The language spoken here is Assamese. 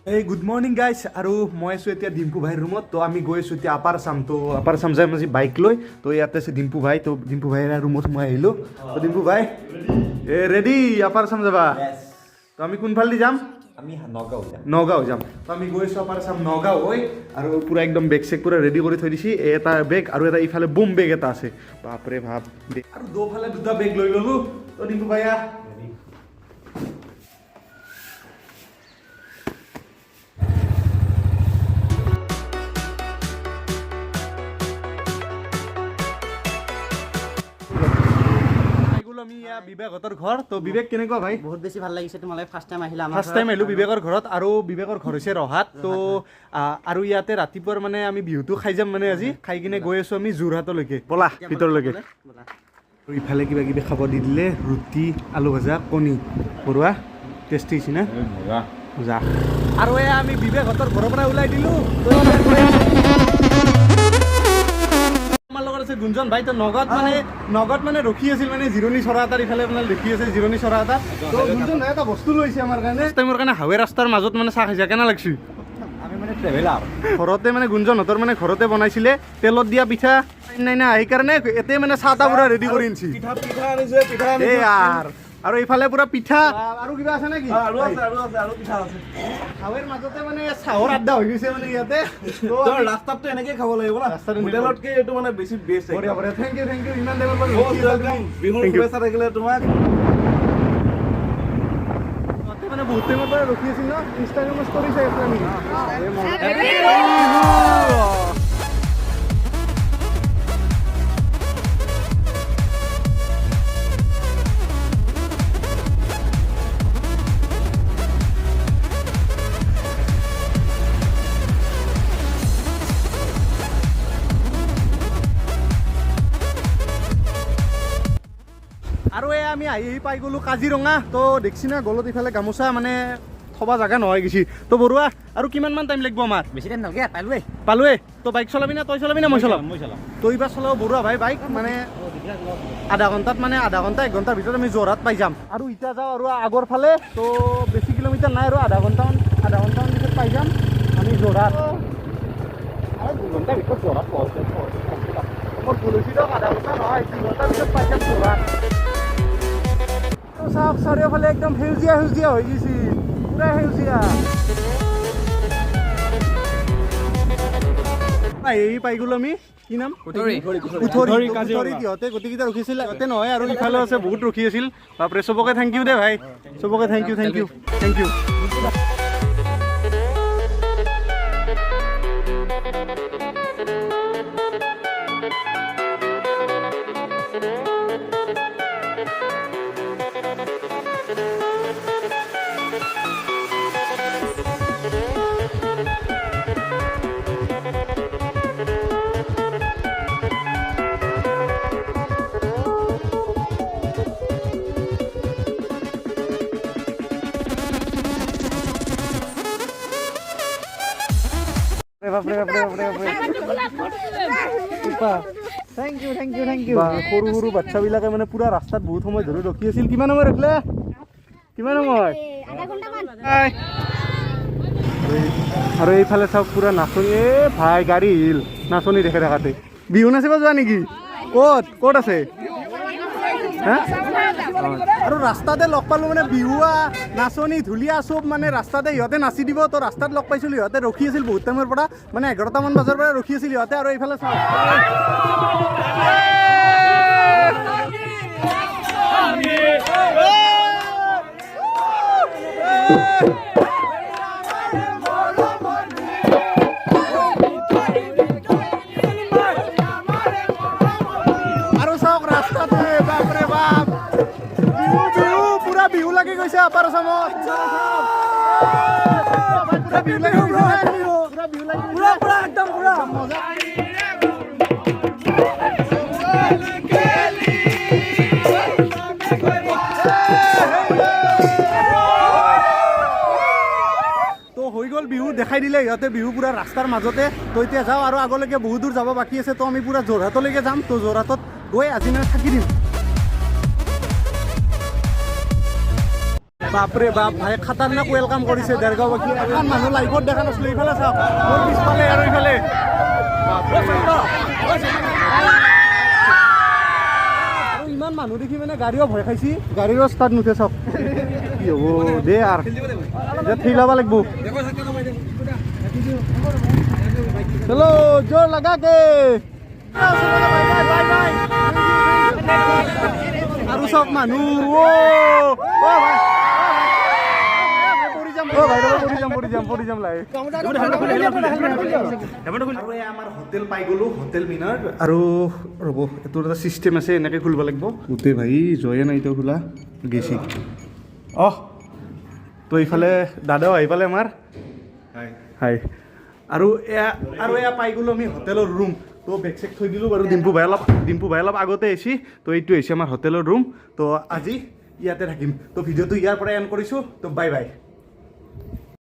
Hey, good morning guys. আৰু মই আছো এতিয়া ডিম্পু ভাইৰ ৰুমত তো আমি গৈ আছো এতিয়া আপাৰ চাম তো আপাৰ চাম যাই মই বাইক লৈ তো ইয়াতে আছে ডিম্পু ভাই তো ডিম্পু ভাইৰ ৰুমত মই আহিলো তো ডিম্পু ভাই ৰেডি আপাৰ চাম যাবা তো আমি কোনফালেদি যাম আমি নগাঁও যাম তো আমি গৈ আছো আপাৰ চাম নগাঁও হৈ আৰু পুৰা একদম বেগ চেক পুৰা ৰেডি কৰি থৈ দিছি এটা বেগ আৰু এটা ইফালে বুম বেগ এটা আছে বাপৰে ভাব আৰু দুফালে দুটা বেগ লৈ ললো তো ডিম্পু ভাইয়া আমি বিবেকহঁতৰ ঘৰ তো বিবেক কেনেকুৱা ভাই বহুত বেছি ভাল লাগিছে তোমালোকে ফাৰ্ষ্ট টাইম আহিলা ফাৰ্ষ্ট টাইম আহিলোঁ বিবেকৰ ঘৰত আৰু বিবেকৰ ঘৰ হৈছে ৰহাত তো আৰু ইয়াতে ৰাতিপুৱাৰ মানে আমি বিহুটো খাই যাম মানে আজি খাই কিনে গৈ আছোঁ আমি যোৰহাটলৈকে ব'লা ভিতৰলৈকে আৰু ইফালে কিবা কিবি খাব দি দিলে ৰুটি আলু ভাজা কণী বৰুৱা টেষ্টি হৈছে না মজা আৰু এয়া আমি বিবেকহঁতৰ ঘৰৰ পৰা ওলাই দিলোঁ গুঞ্জন ভাই তো নগদ মানে ৰখি আছিল মানে জিৰণি চৰা এটাৰ ইফালে মানে ৰখি আছে জিৰণি চৰা এটা তো গুঞ্জন ভাই এটা বস্তু লৈছে আমাৰ কাৰণে হাৱে ৰাস্তাৰ মাজত মানে চাহ খাইছে কেনে লাগছি আমি মানে ট্ৰেভেলাৰ ঘৰতে মানে গুঞ্জনহঁতৰ মানে ঘৰতে বনাইছিলে তেলত দিয়া পিঠা নাই না সেইকাৰণে এতে মানে চাহ তাহ পুৰা ৰেডি কৰি আনিছি আৰু এইফালে পুৰা পিঠা আৰু কিবা আছে নেকি আৰু পিঠা আছে হাৱেৰ মাজতে মানে চাহৰ আড্ডা হৈ গৈছে মানে ইয়াতে ৰাস্তাতটো এনেকৈ খাব লাগিব না হোটেলতকৈ এইটো মানে বেছি বেষ্ট থেংক ইউ ইমান টাইমৰ পৰা বিহুৰ শুভেচ্ছা থাকিলে তোমাক মানে বহুত টাইমৰ পৰা ৰখি আছিল ন ইনষ্টাগ্ৰামত ষ্টৰি চাই আছিলা নেকি আৰু এই আমি আহি পাই গ'লোঁ কাজিৰঙা তো দেখছি না গলত ইফালে গামোচা মানে থবা জাগা নহয় গৈছি তো বৰুৱা আৰু কিমানমান টাইম লাগিব আমাৰ বেছি টাইম নালাগে পালোৱে তো বাইক চলাবি না তই চলাবি না মই চলাম তো এইবাৰ চলাব বৰুৱা ভাই বাইক মানে আধা ঘণ্টা 1 ঘণ্টাৰ ভিতৰত আমি যোৰহাট পাই যাম আৰু এতিয়া যাওঁ আৰু আগৰ ফালে তো বেছি কিলোমিটাৰ নাই আৰু আধা ঘণ্টামান পিছত পাই যাম আমি যোৰহাট আৰু 2 ঘণ্টাৰ ভিতৰত যোৰহাট মোৰ ভুল হৈছি দিয়ক আধা ঘণ্টা নহয় 2 ঘণ্টাৰ পিছত পাই যাম যোৰহাট চাওক চাৰিওফালে একদম সেউজীয়া হৈ গৈছে পুৰা সেউজীয়া পাই গ'লো আমি কি নাম ইহঁতে গোটেইকেইটা ৰখিছিল ইহঁতে নহয় আৰু ইফালে আছে বহুত ৰখি আছিল বাপৰে চবকে থেংক ইউ দে ভাই চবকে থেংক ইউ থেংক ইউ সৰু বাচ্চাবিলাকে মানে পুৰা ৰাস্তাত বহুত সময় ধৰি ৰখি আছিল কিমান সময় ৰখিলে আৰু এইফালে চাওক পুৰা নাচনি ভাই গাড়ী আহিল নাচনি দেখে থাকাতে বিহু নাচিব যোৱা নেকি ক'ত আছে আৰু ৰাস্তাতে লগ পালোঁ মানে বিহুৱা নাচনি ঢুলীয়া চব মানে ৰাস্তাতে ইহঁতে নাচি দিব তো ৰাস্তাত লগ পাইছিলোঁ ইহঁতে ৰখি আছিল বহুত টাইমৰ পৰা মানে 11টামান বজাৰ পৰা ৰখি আছিল ইহঁতে আৰু এইফালে চাওক আৰু চাওক ৰাস্তাতে বাপৰে বাপ বিহু পুৰা বিহু লাগি গৈছে আপাৰ আসামত পুৰা বিহু লাগি একদম পুৰা মজা হৈ গ'ল বিহু দেখাই দিলে ইহঁতে বিহু পুৰা ৰাস্তাৰ মাজতে তো এতিয়া যাওঁ আৰু আগলৈকে বহুত দূৰ যাব বাকী আছে তো আমি পুৰা যোৰহাটলৈকে যাম তো যোৰহাটত গৈ আজি মানে থাকি দিম বাপৰে বাপ ভাই খাতাৰনাক ৱেলকাম কৰিছে দেৰগাঁওবাসী এখন মানুহ লাইভত দেখা নাছিলোঁ এইফালে চাওক মোৰ পিছফালে আৰু এইফালে আৰু ইমান মানুহ দেখি মানে গাড়ীও ভয় খাইছি গাড়ীও ষ্টাৰ্ট নুঠে চাওক কি হ'ব দে আৰু থৈ ল'ব লাগিব চলো জোৰ লাগাকে আৰু চব মানুহ পৰি যাম লাই আমাৰ হোটেল পাই গ'লো হোটেল মিনাৰ আৰু ৰ'ব এইটোৰ এটা চিষ্টেম আছে এনেকৈ খুলিব লাগিব গোটেই ভাই জয়ে নাই তো খোলা গেছি তো এইফালে দাদাও আহি পালে আমাৰ হাই আৰু এয়া পাই গ'লো আমি হোটেলৰ ৰুম তো বেগ চেক থৈ দিলোঁ বাৰু ডিম্পু ভাই অলপ আগতে আহিছে তো এইটো হৈছে আমাৰ হোটেলৰ ৰুম তো আজি ইয়াতে থাকিম তো ভিডিঅ'টো ইয়াৰ পৰা এণ্ড কৰিছোঁ তো বাই বাই